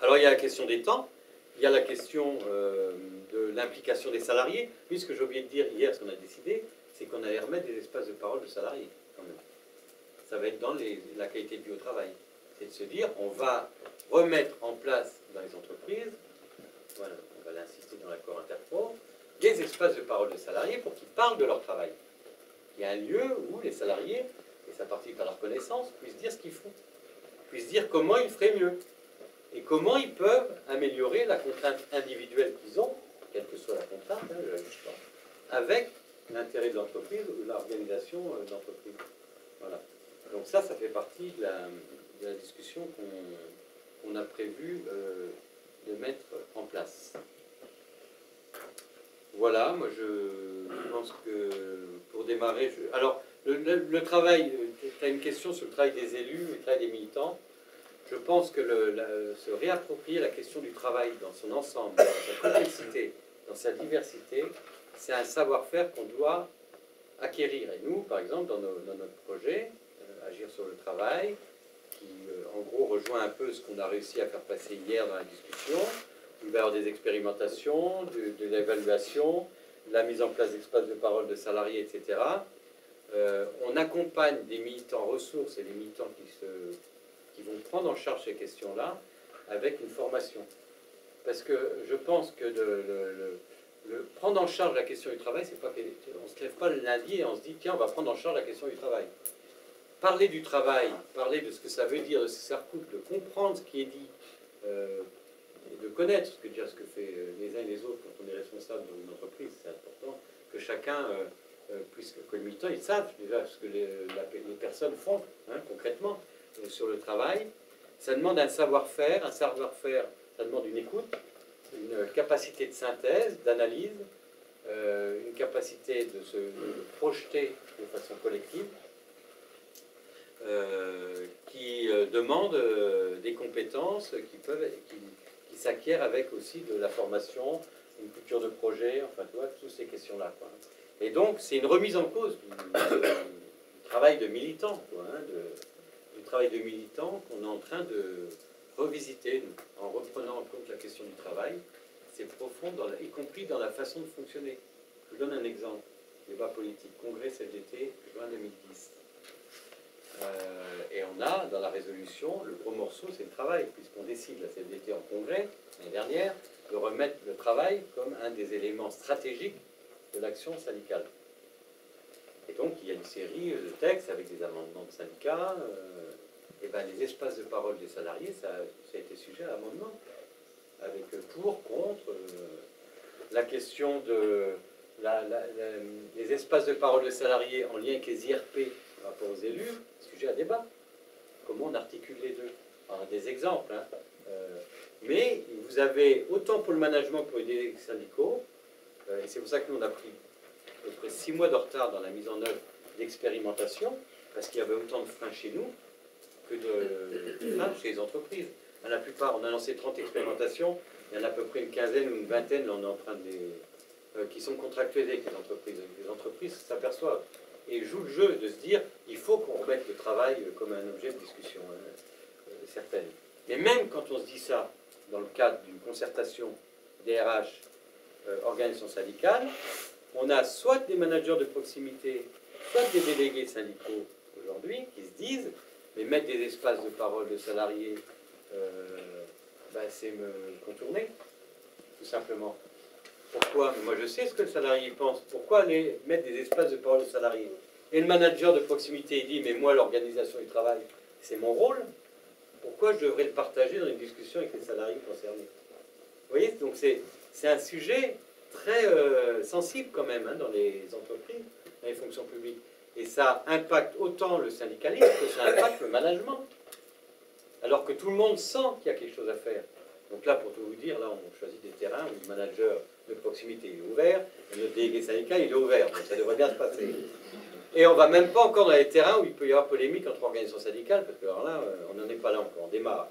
Alors il y a la question des temps, il y a la question de l'implication des salariés. Puis ce que j'ai oublié de dire hier, ce qu'on a décidé, c'est qu'on allait remettre des espaces de parole de salariés, quand même. Ça va être dans la qualité de vie au travail. C'est de se dire, on va remettre en place dans les entreprises, voilà, on va l'insister dans l'accord interpro, des espaces de parole de salariés pour qu'ils parlent de leur travail. Il y a un lieu où les salariés, et ça participe à leur connaissance, puissent dire ce qu'ils font, puissent dire comment ils feraient mieux, et comment ils peuvent améliorer la contrainte individuelle qu'ils ont, quelle que soit la contrainte, hein, avec l'intérêt de l'entreprise ou l'organisation de l'entreprise. Voilà. Donc ça fait partie de la discussion qu'on a prévu de mettre en place. Voilà, moi je pense que pour démarrer... Alors, le travail, tu as une question sur le travail des élus, le travail des militants. Je pense que se réapproprier la question du travail dans son ensemble, dans sa complexité, dans sa diversité, c'est un savoir-faire qu'on doit acquérir. Et nous, par exemple, dans notre projet, Agir sur le travail, qui en gros rejoint un peu ce qu'on a réussi à faire passer hier dans la discussion, il va y avoir des expérimentations, de l'évaluation, la mise en place d'espaces de parole de salariés, etc. On accompagne des militants ressources et des militants qui vont prendre en charge ces questions-là avec une formation. Parce que je pense que le prendre en charge la question du travail, c'est pas on ne se lève pas le lundi et on se dit tiens, on va prendre en charge la question du travail. Parler du travail, parler de ce que ça veut dire, de ce que ça recoupe, de comprendre ce qui est dit, et de connaître ce que fait les uns et les autres quand on est responsable dans une entreprise. C'est important que chacun, puisque que les militants, ils savent déjà ce que les personnes font concrètement sur le travail. Ça demande un savoir-faire. Un savoir-faire, ça demande une écoute, une capacité de synthèse, d'analyse, une capacité de se projeter de façon collective, qui demande des compétences qui s'acquièrent avec aussi de la formation, une culture de projet, enfin tu vois, toutes ces questions-là. Et donc c'est une remise en cause du travail de militant, du travail de militant qu'on est en train de revisiter en reprenant en compte la question du travail. C'est profond, y compris dans la façon de fonctionner. Je vous donne un exemple. Débat politique, congrès CGT, juin 2010. Et on a, dans la résolution, le gros morceau, c'est le travail, puisqu'on décide, la CFDT en congrès, l'année dernière, de remettre le travail comme un des éléments stratégiques de l'action syndicale. Et donc, il y a une série de textes avec des amendements de syndicats. Et ben, les espaces de parole des salariés, ça a été sujet à amendement. Avec pour, contre, la question de les espaces de parole des salariés en lien avec les IRP par rapport aux élus, sujet à débat. Comment on articule les deux? Alors, des exemples. Mais vous avez, autant pour le management que pour les délégués syndicaux, et c'est pour ça que nous on a pris à peu près 6 mois de retard dans la mise en œuvre d'expérimentation, parce qu'il y avait autant de freins chez nous que de freins chez les entreprises. À la plupart, on a lancé 30 expérimentations, il y en a à peu près une quinzaine ou une vingtaine, là on est en train de qui sont contractualisées avec les entreprises. Les entreprises s'aperçoivent et jouent le jeu de se dire il faut qu'on remette le travail comme un objet de discussion certaine. Mais même quand on se dit ça dans le cadre d'une concertation DRH organisation syndicale, on a soit des managers de proximité, soit des délégués syndicaux aujourd'hui qui se disent mais mettre des espaces de parole de salariés, c'est me contourner, tout simplement. Pourquoi? Moi je sais ce que le salarié pense. Pourquoi aller mettre des espaces de parole de salariés? Et le manager de proximité il dit mais moi l'organisation du travail c'est mon rôle. Pourquoi je devrais le partager dans une discussion avec les salariés concernés? Vous voyez, donc c'est un sujet très sensible quand même dans les entreprises, dans les fonctions publiques. Et ça impacte autant le syndicalisme que ça impacte le management. Alors que tout le monde sent qu'il y a quelque chose à faire. Donc là, pour tout vous dire, là on choisit des terrains où le manager de proximité il est ouvert, et notre délégué syndical il est ouvert. Donc ça devrait bien se passer. Et on ne va même pas encore dans les terrains où il peut y avoir polémique entre organisations syndicales, parce que alors là, on n'en est pas là encore, on démarre.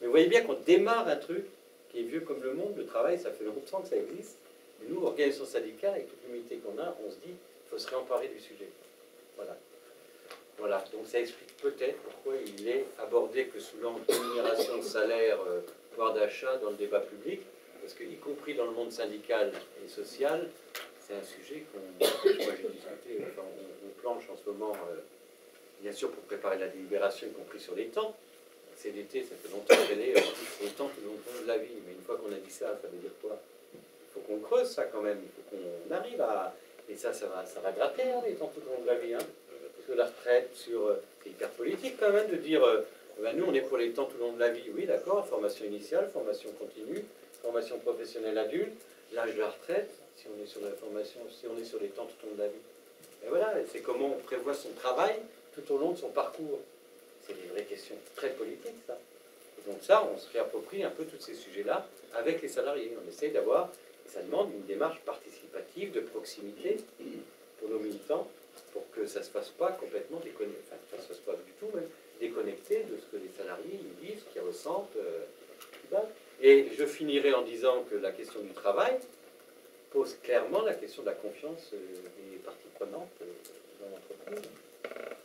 Mais vous voyez bien qu'on démarre un truc qui est vieux comme le monde, le travail, ça fait longtemps que ça existe. Et nous, organisations syndicales, avec toute l'humilité qu'on a, on se dit qu'il faut se réemparer du sujet. Voilà. Voilà, donc ça explique peut-être pourquoi il est abordé que sous l'angle de rémunération de salaire pouvoir d'achat dans le débat public, parce que, y compris dans le monde syndical et social, c'est un sujet moi j'ai discuté, enfin, on planche en ce moment, bien sûr pour préparer la délibération, y compris sur les temps. C'est l'été, ça fait longtemps qu'elle est le temps tout le long de la vie, mais une fois qu'on a dit ça, ça veut dire quoi? Il faut qu'on creuse ça quand même, il faut qu'on arrive à... Et ça va gratter les temps tout au long de la vie, hein. Parce que la retraite, c'est hyper politique quand même de dire, ben nous on est pour les temps tout le long de la vie, oui d'accord, formation initiale, formation continue, formation professionnelle adulte, l'âge de la retraite, si on est sur la formation, si on est sur les temps tout au long de la vie. Et voilà, c'est comment on prévoit son travail tout au long de son parcours. C'est des vraies questions très politiques, ça. Et donc ça, on se réapproprie un peu tous ces sujets-là avec les salariés. On essaie d'avoir, et ça demande une démarche participative, de proximité pour nos militants, pour que ça ne se fasse pas complètement déconnecté, enfin, que ça ne se fasse pas du tout, même déconnecté de ce que les salariés ils disent, qu'ils ressentent. Et je finirai en disant que la question du travail pose clairement la question de la confiance des parties prenantes dans l'entreprise.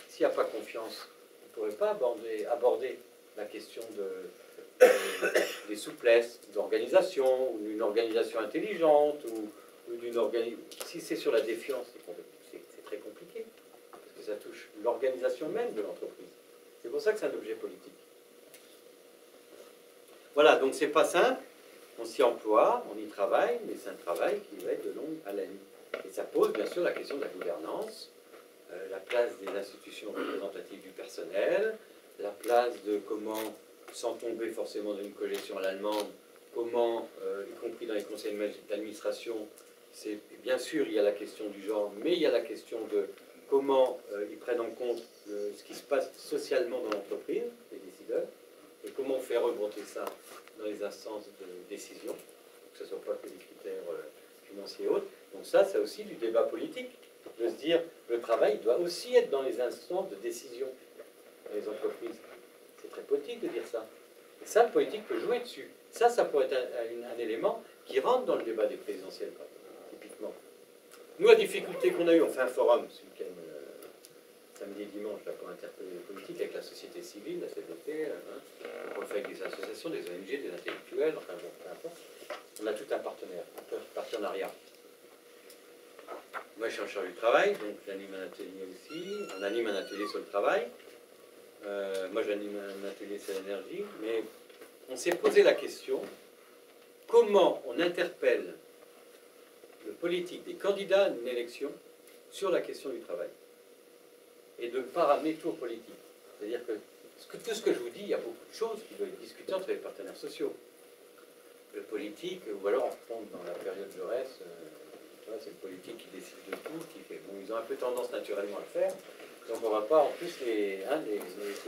S'il n'y a pas confiance, on ne pourrait pas aborder la question des souplesses, d'organisation, ou d'une organisation intelligente, ou d'une organisation... Si c'est sur la défiance, c'est très compliqué, parce que ça touche l'organisation même de l'entreprise. C'est pour ça que c'est un objet politique. Voilà, donc c'est pas simple, on s'y emploie, on y travaille, mais c'est un travail qui va être de longue haleine. Et ça pose bien sûr la question de la gouvernance, la place des institutions représentatives du personnel, la place de comment, sans tomber forcément dans une cogestion à l'allemande, comment, y compris dans les conseils d'administration, c'est bien sûr il y a la question du genre, mais il y a la question de comment ils prennent en compte ce qui se passe socialement dans l'entreprise, les décideurs, et comment faire remonter ça dans les instances de décision, que ce ne soit pas que des critères financiers et autres. Donc ça, c'est aussi du débat politique, de se dire le travail doit aussi être dans les instances de décision dans les entreprises. C'est très politique de dire ça. Et ça, le politique peut jouer dessus. Ça pourrait être un élément qui rentre dans le débat des présidentielles, typiquement. Nous, la difficulté qu'on a eue, on fait un forum ce week-end, samedi et dimanche, là, pour interpeller les politiques, avec la société civile, la CDT, on le fait avec des associations, des ONG, des intellectuels, enfin bon, peu importe. On a tout un partenariat. Moi, je suis en charge du travail, donc j'anime un atelier aussi. On anime un atelier sur le travail. Moi, j'anime un atelier sur l'énergie. Mais on s'est posé la question, comment on interpelle le politique des candidats à une élection sur la question du travail? Et de ne pas ramener tout au politique. C'est-à-dire que tout ce que je vous dis, il y a beaucoup de choses qui doivent être discutées entre les partenaires sociaux. Le politique, ou alors on retombe dans la période Jaurès, c'est le politique qui décide de tout, qui fait... Bon, ils ont un peu tendance naturellement à le faire, donc on ne va pas en plus les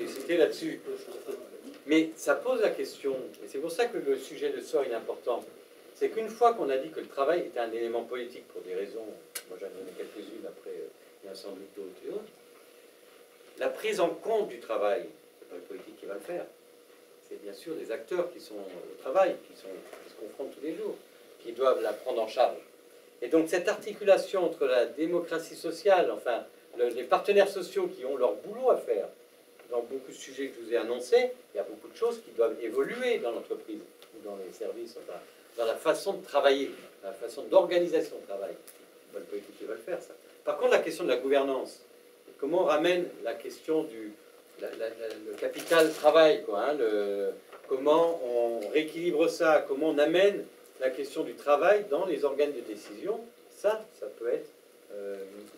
citer là-dessus. Mais ça pose la question, et c'est pour ça que le sujet de sort est important, c'est qu'une fois qu'on a dit que le travail était un élément politique pour des raisons, moi j'en ai donné quelques-unes, après il y en a sans doute d'autres et autres, la prise en compte du travail, c'est pas le politique qui va le faire, c'est bien sûr des acteurs qui sont au travail, qui se confrontent tous les jours, qui doivent la prendre en charge. Et donc cette articulation entre la démocratie sociale, enfin les partenaires sociaux qui ont leur boulot à faire, dans beaucoup de sujets que je vous ai annoncés, il y a beaucoup de choses qui doivent évoluer dans l'entreprise, ou dans les services, enfin, dans la façon de travailler, la façon d'organisation de travail. C'est pas le politique qui va le faire, ça. Par contre, la question de la gouvernance, comment on ramène la question du le capital travail, quoi, hein, comment on rééquilibre ça, comment on amène la question du travail dans les organes de décision, ça peut être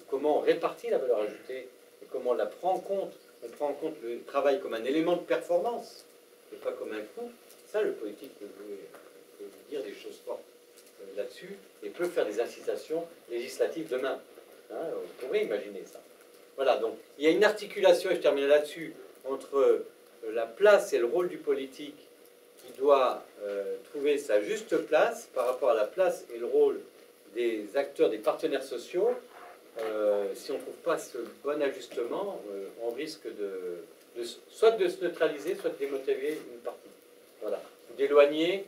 comment on répartit la valeur ajoutée et comment on la prend en compte. On prend en compte le travail comme un élément de performance et pas comme un coût. Ça, le politique peut dire des choses fortes là-dessus et peut faire des incitations législatives demain. Hein, on pourrait imaginer ça. Voilà, donc il y a une articulation, et je termine là-dessus, entre la place et le rôle du politique qui doit trouver sa juste place par rapport à la place et le rôle des acteurs, des partenaires sociaux. Si on ne trouve pas ce bon ajustement, on risque soit de se neutraliser, soit de démotiver une partie. Voilà, d'éloigner